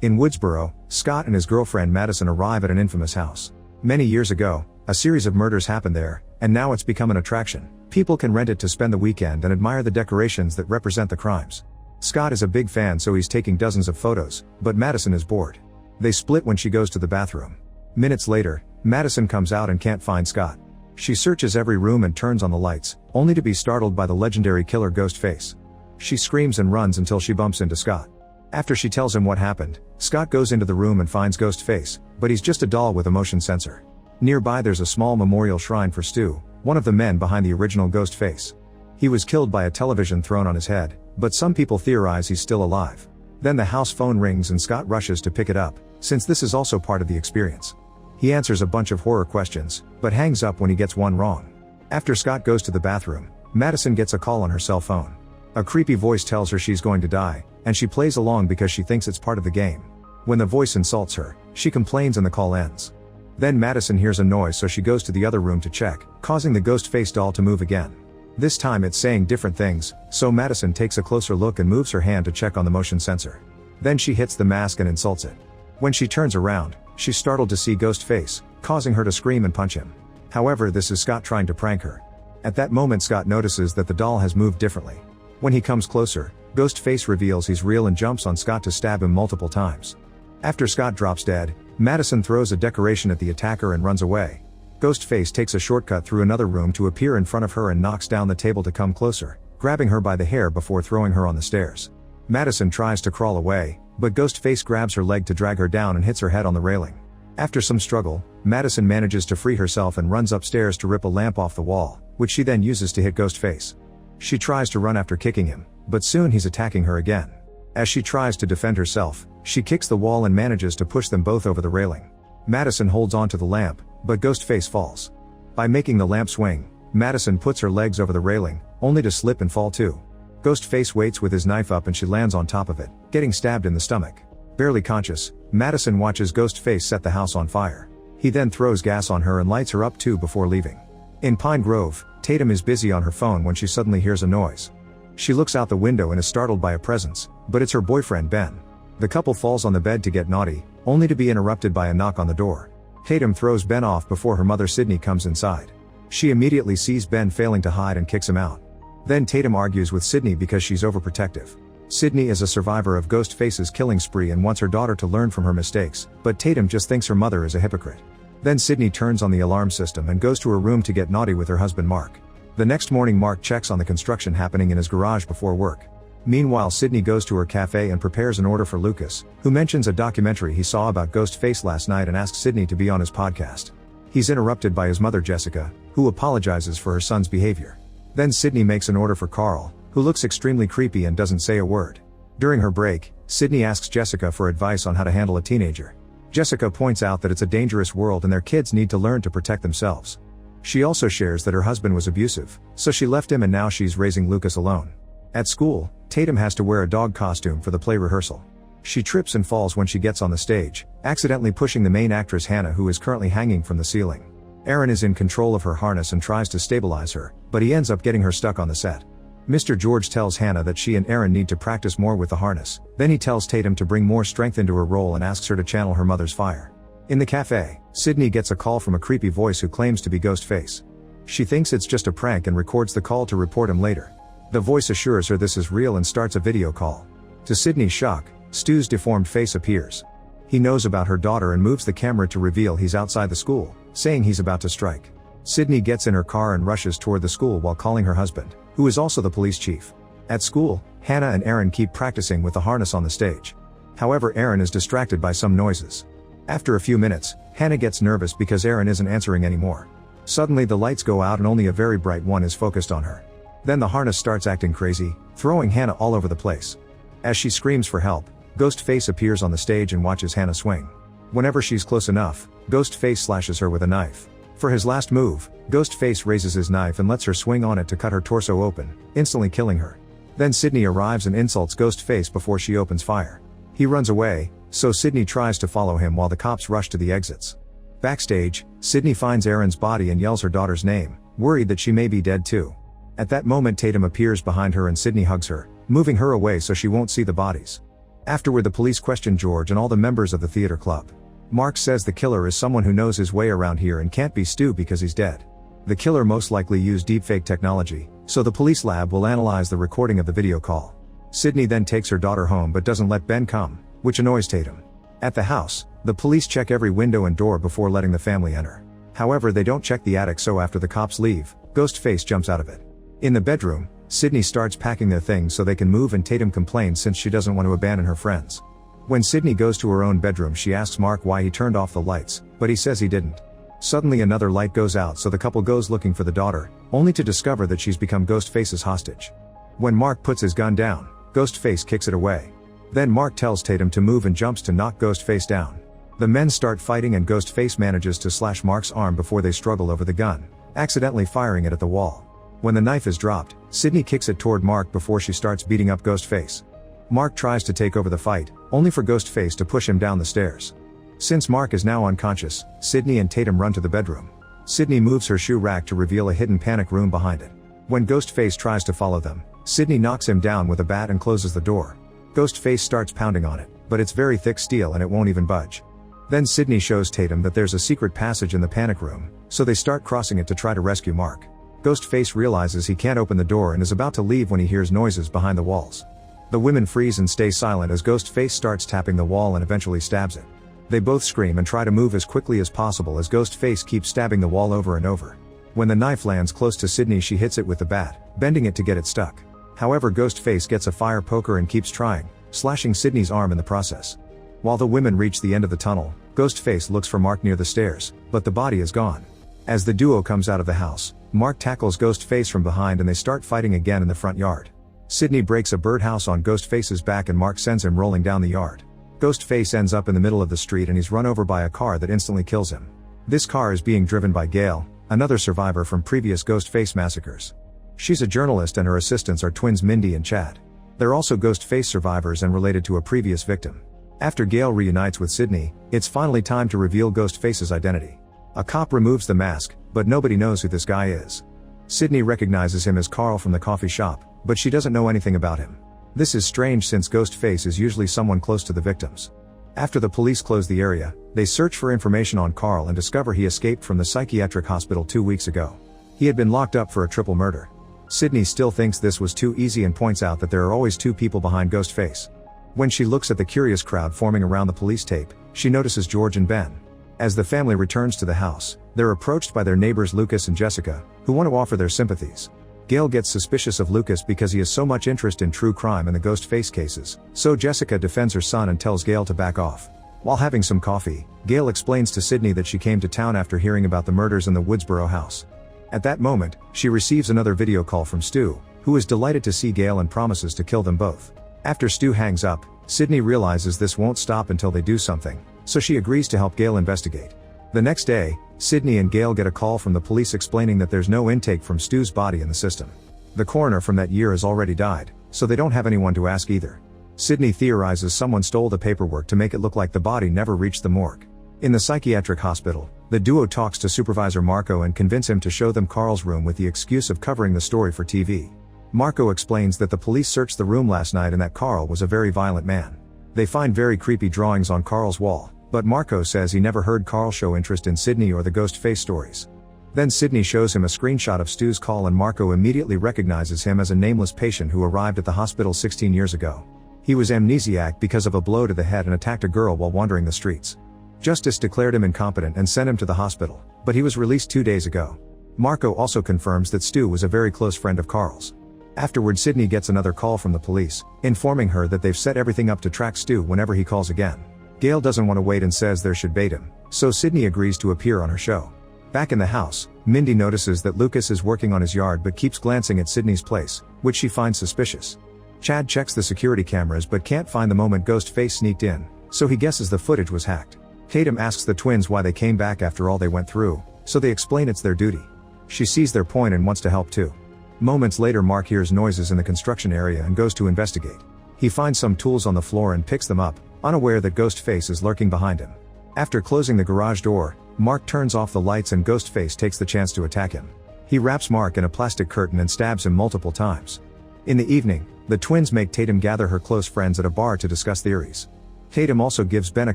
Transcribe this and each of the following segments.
In Woodsboro, Scott and his girlfriend Madison arrive at an infamous house. Many years ago, a series of murders happened there, and now it's become an attraction. People can rent it to spend the weekend and admire the decorations that represent the crimes. Scott is a big fan, so he's taking dozens of photos, but Madison is bored. They split when she goes to the bathroom. Minutes later, Madison comes out and can't find Scott. She searches every room and turns on the lights, only to be startled by the legendary killer Ghostface. She screams and runs until she bumps into Scott. After she tells him what happened, Scott goes into the room and finds Ghostface, but he's just a doll with a motion sensor. Nearby there's a small memorial shrine for Stu, one of the men behind the original Ghostface. He was killed by a television thrown on his head, but some people theorize he's still alive. Then the house phone rings and Scott rushes to pick it up, since this is also part of the experience. He answers a bunch of horror questions, but hangs up when he gets one wrong. After Scott goes to the bathroom, Madison gets a call on her cell phone. A creepy voice tells her she's going to die, and she plays along because she thinks it's part of the game. When the voice insults her, she complains and the call ends. Then Madison hears a noise, so she goes to the other room to check, causing the Ghostface doll to move again. This time it's saying different things, so Madison takes a closer look and moves her hand to check on the motion sensor. Then she hits the mask and insults it. When she turns around, she's startled to see Ghostface, causing her to scream and punch him. However, this is Scott trying to prank her. At that moment Scott notices that the doll has moved differently. When he comes closer, Ghostface reveals he's real and jumps on Scott to stab him multiple times. After Scott drops dead, Madison throws a decoration at the attacker and runs away. Ghostface takes a shortcut through another room to appear in front of her and knocks down the table to come closer, grabbing her by the hair before throwing her on the stairs. Madison tries to crawl away, but Ghostface grabs her leg to drag her down and hits her head on the railing. After some struggle, Madison manages to free herself and runs upstairs to rip a lamp off the wall, which she then uses to hit Ghostface. She tries to run after kicking him, but soon he's attacking her again. As she tries to defend herself, she kicks the wall and manages to push them both over the railing. Madison holds on to the lamp, but Ghostface falls. By making the lamp swing, Madison puts her legs over the railing, only to slip and fall too. Ghostface waits with his knife up and she lands on top of it, getting stabbed in the stomach. Barely conscious, Madison watches Ghostface set the house on fire. He then throws gas on her and lights her up too before leaving. In Pine Grove, Tatum is busy on her phone when she suddenly hears a noise. She looks out the window and is startled by a presence, but it's her boyfriend Ben. The couple falls on the bed to get naughty, only to be interrupted by a knock on the door. Tatum throws Ben off before her mother Sydney comes inside. She immediately sees Ben failing to hide and kicks him out. Then Tatum argues with Sydney because she's overprotective. Sydney is a survivor of Ghostface's killing spree and wants her daughter to learn from her mistakes, but Tatum just thinks her mother is a hypocrite. Then Sydney turns on the alarm system and goes to her room to get naughty with her husband Mark. The next morning Mark checks on the construction happening in his garage before work. Meanwhile Sydney goes to her cafe and prepares an order for Lucas, who mentions a documentary he saw about Ghostface last night and asks Sydney to be on his podcast. He's interrupted by his mother Jessica, who apologizes for her son's behavior. Then Sydney makes an order for Carl, who looks extremely creepy and doesn't say a word. During her break, Sydney asks Jessica for advice on how to handle a teenager. Jessica points out that it's a dangerous world and their kids need to learn to protect themselves. She also shares that her husband was abusive, so she left him and now she's raising Lucas alone. At school, Tatum has to wear a dog costume for the play rehearsal. She trips and falls when she gets on the stage, accidentally pushing the main actress Hannah, who is currently hanging from the ceiling. Aaron is in control of her harness and tries to stabilize her, but he ends up getting her stuck on the set. Mr. George tells Hannah that she and Aaron need to practice more with the harness. Then he tells Tatum to bring more strength into her role and asks her to channel her mother's fire. In the cafe, Sydney gets a call from a creepy voice who claims to be Ghostface. She thinks it's just a prank and records the call to report him later. The voice assures her this is real and starts a video call. To Sydney's shock, Stu's deformed face appears. He knows about her daughter and moves the camera to reveal he's outside the school, saying he's about to strike. Sydney gets in her car and rushes toward the school while calling her husband, who is also the police chief. At school, Hannah and Aaron keep practicing with the harness on the stage. However, Aaron is distracted by some noises. After a few minutes, Hannah gets nervous because Aaron isn't answering anymore. Suddenly the lights go out and only a very bright one is focused on her. Then the harness starts acting crazy, throwing Hannah all over the place. As she screams for help, Ghostface appears on the stage and watches Hannah swing. Whenever she's close enough, Ghostface slashes her with a knife. For his last move, Ghostface raises his knife and lets her swing on it to cut her torso open, instantly killing her. Then Sydney arrives and insults Ghostface before she opens fire. He runs away, so Sydney tries to follow him while the cops rush to the exits. Backstage, Sydney finds Aaron's body and yells her daughter's name, worried that she may be dead too. At that moment Tatum appears behind her and Sydney hugs her, moving her away so she won't see the bodies. Afterward, the police question George and all the members of the theater club. Mark says the killer is someone who knows his way around here and can't be Stu because he's dead. The killer most likely used deepfake technology, so the police lab will analyze the recording of the video call. Sydney then takes her daughter home but doesn't let Ben come, which annoys Tatum. At the house, the police check every window and door before letting the family enter. However, they don't check the attic, so after the cops leave, Ghostface jumps out of it. In the bedroom, Sydney starts packing their things so they can move, and Tatum complains since she doesn't want to abandon her friends. When Sydney goes to her own bedroom, she asks Mark why he turned off the lights, but he says he didn't. Suddenly another light goes out, so the couple goes looking for the daughter, only to discover that she's become Ghostface's hostage. When Mark puts his gun down, Ghostface kicks it away. Then Mark tells Tatum to move and jumps to knock Ghostface down. The men start fighting and Ghostface manages to slash Mark's arm before they struggle over the gun, accidentally firing it at the wall. When the knife is dropped, Sydney kicks it toward Mark before she starts beating up Ghostface. Mark tries to take over the fight, only for Ghostface to push him down the stairs. Since Mark is now unconscious, Sydney and Tatum run to the bedroom. Sydney moves her shoe rack to reveal a hidden panic room behind it. When Ghostface tries to follow them, Sydney knocks him down with a bat and closes the door. Ghostface starts pounding on it, but it's very thick steel and it won't even budge. Then Sydney shows Tatum that there's a secret passage in the panic room, so they start crossing it to try to rescue Mark. Ghostface realizes he can't open the door and is about to leave when he hears noises behind the walls. The women freeze and stay silent as Ghostface starts tapping the wall and eventually stabs it. They both scream and try to move as quickly as possible as Ghostface keeps stabbing the wall over and over. When the knife lands close to Sydney, she hits it with the bat, bending it to get it stuck. However, Ghostface gets a fire poker and keeps trying, slashing Sydney's arm in the process. While the women reach the end of the tunnel, Ghostface looks for Mark near the stairs, but the body is gone. As the duo comes out of the house, Mark tackles Ghostface from behind and they start fighting again in the front yard. Sydney breaks a birdhouse on Ghostface's back and Mark sends him rolling down the yard. Ghostface ends up in the middle of the street and he's run over by a car that instantly kills him. This car is being driven by Gail, another survivor from previous Ghostface massacres. She's a journalist and her assistants are twins Mindy and Chad. They're also Ghostface survivors and related to a previous victim. After Gail reunites with Sydney, it's finally time to reveal Ghostface's identity. A cop removes the mask, but nobody knows who this guy is. Sydney recognizes him as Carl from the coffee shop, but she doesn't know anything about him. This is strange since Ghostface is usually someone close to the victims. After the police close the area, they search for information on Carl and discover he escaped from the psychiatric hospital 2 weeks ago. He had been locked up for a triple murder. Sydney still thinks this was too easy and points out that there are always two people behind Ghostface. When she looks at the curious crowd forming around the police tape, she notices George and Ben. As the family returns to the house, they're approached by their neighbors Lucas and Jessica, who want to offer their sympathies. Gail gets suspicious of Lucas because he has so much interest in true crime and the Ghostface cases, so Jessica defends her son and tells Gail to back off. While having some coffee, Gail explains to Sydney that she came to town after hearing about the murders in the Woodsboro house. At that moment, she receives another video call from Stu, who is delighted to see Gail and promises to kill them both. After Stu hangs up, Sydney realizes this won't stop until they do something, so she agrees to help Gail investigate. The next day, Sydney and Gail get a call from the police explaining that there's no intake from Stu's body in the system. The coroner from that year has already died, so they don't have anyone to ask either. Sydney theorizes someone stole the paperwork to make it look like the body never reached the morgue. In the psychiatric hospital, the duo talks to Supervisor Marco and convince him to show them Carl's room with the excuse of covering the story for TV. Marco explains that the police searched the room last night and that Carl was a very violent man. They find very creepy drawings on Carl's wall, but Marco says he never heard Carl show interest in Sydney or the Ghostface stories. Then Sydney shows him a screenshot of Stu's call and Marco immediately recognizes him as a nameless patient who arrived at the hospital 16 years ago. He was amnesiac because of a blow to the head and attacked a girl while wandering the streets. Justice declared him incompetent and sent him to the hospital, but he was released 2 days ago. Marco also confirms that Stu was a very close friend of Carl's. Afterward, Sydney gets another call from the police, informing her that they've set everything up to track Stu whenever he calls again. Gail doesn't want to wait and says there should bait him, so Sydney agrees to appear on her show. Back in the house, Mindy notices that Lucas is working on his yard but keeps glancing at Sydney's place, which she finds suspicious. Chad checks the security cameras but can't find the moment Ghostface sneaked in, so he guesses the footage was hacked. Tatum asks the twins why they came back after all they went through, so they explain it's their duty. She sees their point and wants to help too. Moments later, Mark hears noises in the construction area and goes to investigate. He finds some tools on the floor and picks them up, unaware that Ghostface is lurking behind him. After closing the garage door, Mark turns off the lights and Ghostface takes the chance to attack him. He wraps Mark in a plastic curtain and stabs him multiple times. In the evening, The twins make Tatum gather her close friends at a bar to discuss theories. Tatum also gives Ben a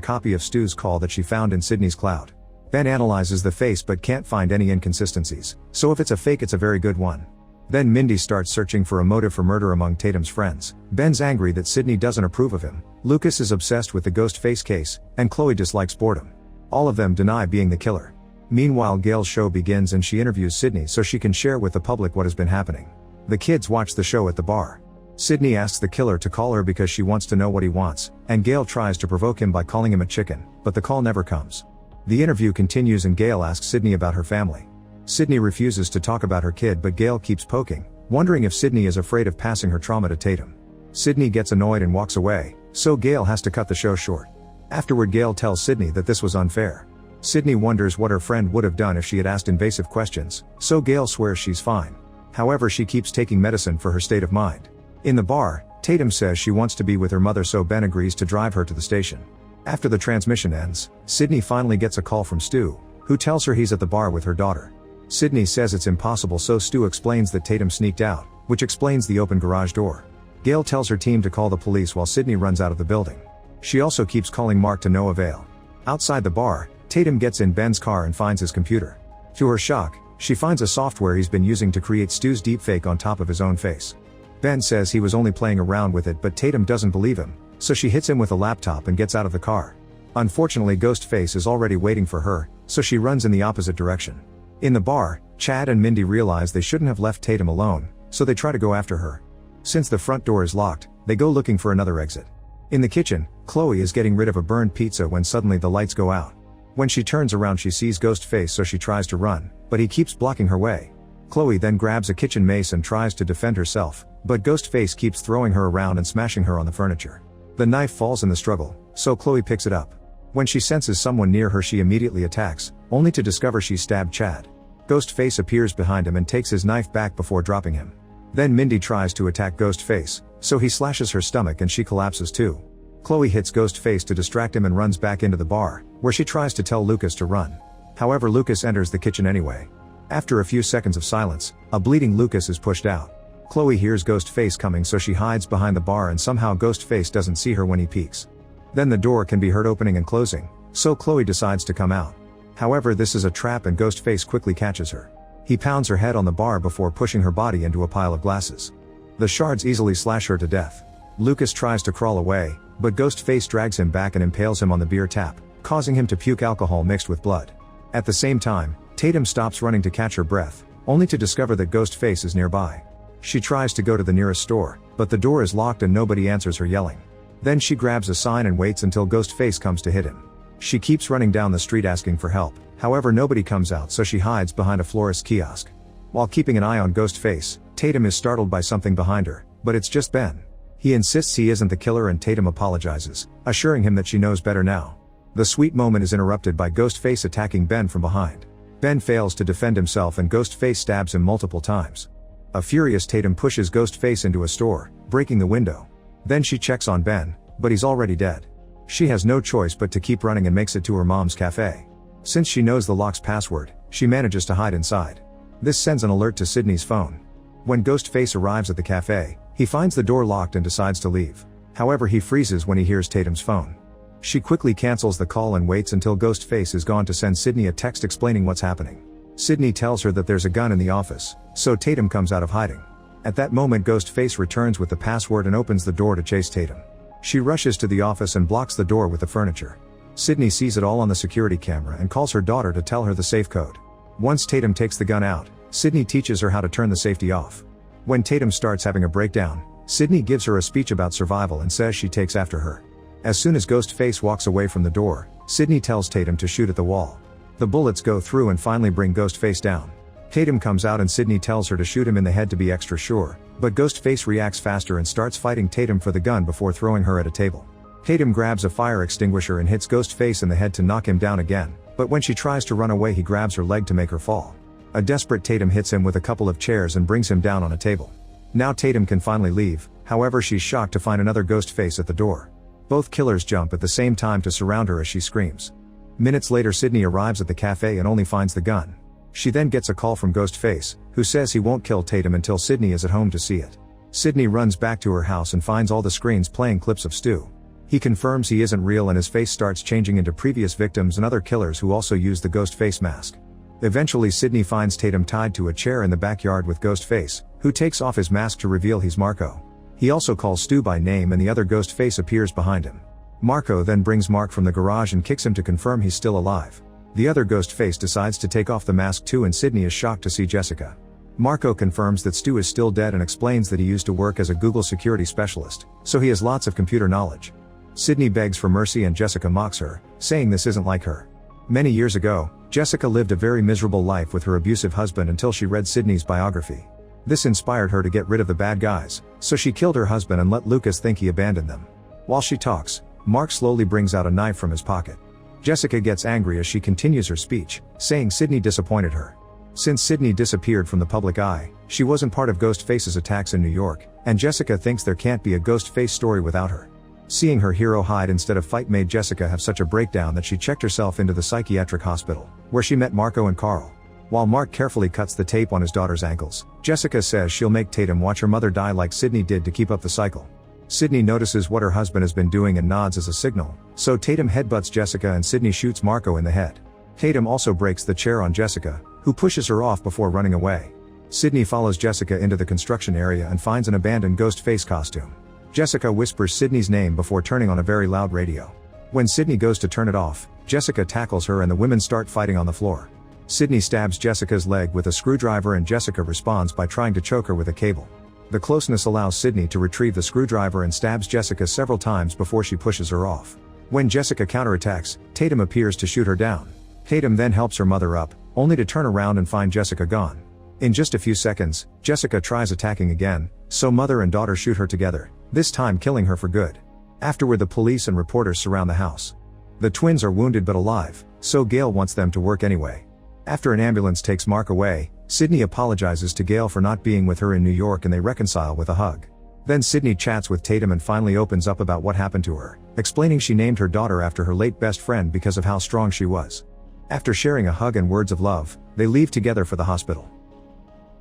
copy of Stu's call that she found in Sydney's cloud. Ben analyzes the face but can't find any inconsistencies, so if it's a fake it's a very good one. Then Mindy starts searching for a motive for murder among Tatum's friends. Ben's angry that Sydney doesn't approve of him, Lucas is obsessed with the ghost face case, and Chloe dislikes boredom. All of them deny being the killer. Meanwhile, Gail's show begins and she interviews Sydney so she can share with the public what has been happening. The kids watch the show at the bar. Sydney asks the killer to call her because she wants to know what he wants, and Gail tries to provoke him by calling him a chicken, but the call never comes. The interview continues and Gail asks Sydney about her family. Sydney refuses to talk about her kid but Gail keeps poking, wondering if Sydney is afraid of passing her trauma to Tatum. Sydney gets annoyed and walks away, so Gail has to cut the show short. Afterward, Gail tells Sydney that this was unfair. Sydney wonders what her friend would have done if she had asked invasive questions, so Gail swears she's fine. However, she keeps taking medicine for her state of mind. In the bar, Tatum says she wants to be with her mother so Ben agrees to drive her to the station. After the transmission ends, Sydney finally gets a call from Stu, who tells her he's at the bar with her daughter. Sydney says it's impossible so Stu explains that Tatum sneaked out, which explains the open garage door. Gail tells her team to call the police while Sydney runs out of the building. She also keeps calling Mark to no avail. Outside the bar, Tatum gets in Ben's car and finds his computer. To her shock, she finds a software he's been using to create Stu's deepfake on top of his own face. Ben says he was only playing around with it but Tatum doesn't believe him, so she hits him with a laptop and gets out of the car. Unfortunately, Ghostface is already waiting for her, so she runs in the opposite direction. In the bar, Chad and Mindy realize they shouldn't have left Tatum alone, so they try to go after her. Since the front door is locked, they go looking for another exit. In the kitchen, Chloe is getting rid of a burned pizza when suddenly the lights go out. When she turns around she sees Ghostface so she tries to run, but he keeps blocking her way. Chloe then grabs a kitchen mace and tries to defend herself, but Ghostface keeps throwing her around and smashing her on the furniture. The knife falls in the struggle, so Chloe picks it up. When she senses someone near her she immediately attacks, only to discover she stabbed Chad. Ghostface appears behind him and takes his knife back before dropping him. Then Mindy tries to attack Ghostface, so he slashes her stomach and she collapses too. Chloe hits Ghostface to distract him and runs back into the bar, where she tries to tell Lucas to run. However, Lucas enters the kitchen anyway. After a few seconds of silence, a bleeding Lucas is pushed out. Chloe hears Ghostface coming so she hides behind the bar and somehow Ghostface doesn't see her when he peeks. Then the door can be heard opening and closing, so Chloe decides to come out. However, this is a trap and Ghostface quickly catches her. He pounds her head on the bar before pushing her body into a pile of glasses. The shards easily slash her to death. Lucas tries to crawl away, but Ghostface drags him back and impales him on the beer tap, causing him to puke alcohol mixed with blood. At the same time, Tatum stops running to catch her breath, only to discover that Ghostface is nearby. She tries to go to the nearest store, but the door is locked and nobody answers her yelling. Then she grabs a sign and waits until Ghostface comes to hit him. She keeps running down the street asking for help, however nobody comes out so she hides behind a florist's kiosk. While keeping an eye on Ghostface, Tatum is startled by something behind her, but it's just Ben. He insists he isn't the killer and Tatum apologizes, assuring him that she knows better now. The sweet moment is interrupted by Ghostface attacking Ben from behind. Ben fails to defend himself and Ghostface stabs him multiple times. A furious Tatum pushes Ghostface into a store, breaking the window. Then she checks on Ben, but he's already dead. She has no choice but to keep running and makes it to her mom's cafe. Since she knows the lock's password, she manages to hide inside. This sends an alert to Sydney's phone. When Ghostface arrives at the cafe, he finds the door locked and decides to leave. However, he freezes when he hears Tatum's phone. She quickly cancels the call and waits until Ghostface is gone to send Sydney a text explaining what's happening. Sydney tells her that there's a gun in the office, so Tatum comes out of hiding. At that moment, Ghostface returns with the password and opens the door to chase Tatum. She rushes to the office and blocks the door with the furniture. Sydney sees it all on the security camera and calls her daughter to tell her the safe code. Once Tatum takes the gun out, Sydney teaches her how to turn the safety off. When Tatum starts having a breakdown, Sydney gives her a speech about survival and says she takes after her. As soon as Ghostface walks away from the door, Sydney tells Tatum to shoot at the wall. The bullets go through and finally bring Ghostface down. Tatum comes out and Sydney tells her to shoot him in the head to be extra sure, but Ghostface reacts faster and starts fighting Tatum for the gun before throwing her at a table. Tatum grabs a fire extinguisher and hits Ghostface in the head to knock him down again, but when she tries to run away he grabs her leg to make her fall. A desperate Tatum hits him with a couple of chairs and brings him down on a table. Now Tatum can finally leave, however she's shocked to find another Ghostface at the door. Both killers jump at the same time to surround her as she screams. Minutes later Sydney arrives at the cafe and only finds the gun. She then gets a call from Ghostface, who says he won't kill Tatum until Sydney is at home to see it. Sydney runs back to her house and finds all the screens playing clips of Stu. He confirms he isn't real and his face starts changing into previous victims and other killers who also use the ghost face mask. Eventually Sydney finds Tatum tied to a chair in the backyard with Ghostface, who takes off his mask to reveal he's Marco. He also calls Stu by name and the other ghost face appears behind him. Marco then brings Mark from the garage and kicks him to confirm he's still alive. The other ghost face decides to take off the mask too and Sydney is shocked to see Jessica. Marco confirms that Stu is still dead and explains that he used to work as a Google security specialist, so he has lots of computer knowledge. Sydney begs for mercy and Jessica mocks her, saying this isn't like her. Many years ago, Jessica lived a very miserable life with her abusive husband until she read Sydney's biography. This inspired her to get rid of the bad guys, so she killed her husband and let Lucas think he abandoned them. While she talks, Mark slowly brings out a knife from his pocket. Jessica gets angry as she continues her speech, saying Sydney disappointed her. Since Sydney disappeared from the public eye, she wasn't part of Ghostface's attacks in New York, and Jessica thinks there can't be a Ghostface story without her. Seeing her hero hide instead of fight made Jessica have such a breakdown that she checked herself into the psychiatric hospital, where she met Marco and Carl. While Mark carefully cuts the tape on his daughter's ankles, Jessica says she'll make Tatum watch her mother die like Sydney did to keep up the cycle. Sydney notices what her husband has been doing and nods as a signal, so Tatum headbutts Jessica and Sydney shoots Marco in the head. Tatum also breaks the chair on Jessica, who pushes her off before running away. Sydney follows Jessica into the construction area and finds an abandoned ghost face costume. Jessica whispers Sydney's name before turning on a very loud radio. When Sydney goes to turn it off, Jessica tackles her and the women start fighting on the floor. Sydney stabs Jessica's leg with a screwdriver and Jessica responds by trying to choke her with a cable. The closeness allows Sydney to retrieve the screwdriver and stabs Jessica several times before she pushes her off. When Jessica counterattacks, Tatum appears to shoot her down. Tatum then helps her mother up, only to turn around and find Jessica gone. In just a few seconds, Jessica tries attacking again, so mother and daughter shoot her together, this time killing her for good. Afterward the police and reporters surround the house. The twins are wounded but alive, so Gail wants them to work anyway. After an ambulance takes Mark away, Sydney apologizes to Gail for not being with her in New York and they reconcile with a hug. Then Sydney chats with Tatum and finally opens up about what happened to her, explaining she named her daughter after her late best friend because of how strong she was. After sharing a hug and words of love, they leave together for the hospital.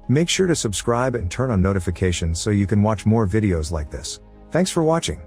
Make sure to subscribe and turn on notifications so you can watch more videos like this. Thanks for watching.